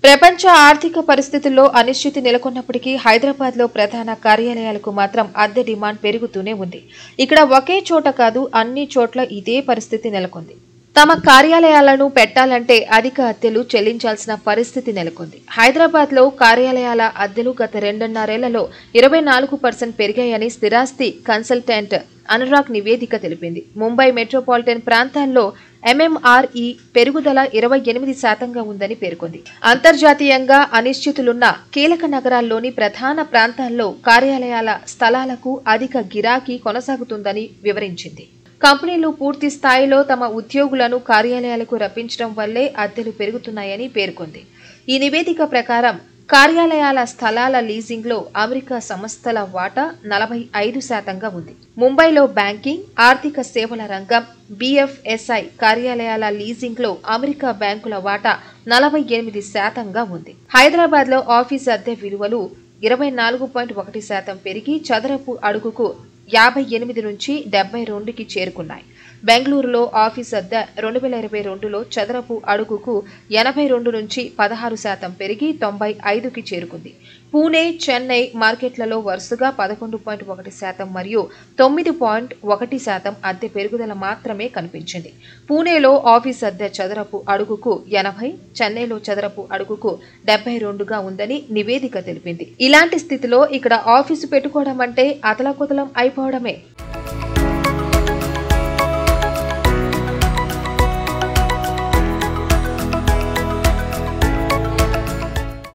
ప్రపంచ ఆర్థిక పరిస్థితుల్లో అనిశ్చితి నెలకొన్నప్పటికీ హైదరాబాద్లో ప్రధాన కార్యాలయాలకు మాత్రం అద్దె డిమాండ్ పెరుగుతూనే ఉంది. ఇక్కడ ఒకే చోట కాదు, అన్ని చోట్ల ఇదే పరిస్థితి నెలకొంది. తమ కార్యాలయాలను పెట్టాలంటే అధిక అద్దెలు చెల్లించాల్సిన పరిస్థితి నెలకొంది. హైదరాబాద్లో కార్యాలయాల అద్దెలు గత 2.5 ఏళ్లలో 24% పెరిగాయని స్థిరాస్తి కన్సల్టెంట్ అనురాగ్ నివేదిక తెలిపింది. ముంబై మెట్రోపాలిటన్ ప్రాంతాల్లో ఎంఎంఆర్ఈ పెరుగుదల 28%గా ఉందని పేర్కొంది. అంతర్జాతీయంగా అనిశ్చితులున్న కీలక నగరాల్లోని ప్రధాన ప్రాంతాల్లో కార్యాలయాల స్థలాలకు అధిక గిరాకీ కొనసాగుతుందని వివరించింది. కంపెనీలు పూర్తి స్థాయిలో తమ ఉద్యోగులను కార్యాలయాలకు రప్పించడం వల్లే అద్దెలు పెరుగుతున్నాయని పేర్కొంది. ఈ నివేదిక ప్రకారం కార్యాలయాల స్థలాల లీజింగ్లో అమెరికా సంస్థల వాటా 45%గా ఉంది. ముంబైలో బ్యాంకింగ్, ఆర్థిక సేవల రంగం, బిఎఫ్ఎస్ఐ కార్యాలయాల లీజింగ్లో అమెరికా బ్యాంకుల వాటా 48%గా ఉంది. హైదరాబాద్లో ఆఫీస్ అద్దె విలువలు 24.1% పెరిగి చదరపు అడుగుకు 58 నుంచి 72కి చేరుకున్నాయి. బెంగళూరులో ఆఫీస్ అద్దె 2022లో చదరపు అడుగుకు 82 నుంచి 16% పెరిగి 95కి చేరుకుంది. పూణే, చెన్నై మార్కెట్లలో వరుసగా 11.1% మరియు 9.1% అద్దె పెరుగుదల మాత్రమే కనిపించింది. పూణేలో ఆఫీస్ అద్దె చదరపు అడుగుకు 80, చెన్నైలో చదరపు అడుగుకు 72గా ఉందని నివేదిక తెలిపింది. ఇలాంటి స్థితిలో ఇక్కడ ఆఫీసు పెట్టుకోవడం అంటే అతలాకుతలం అయిపోవడమే.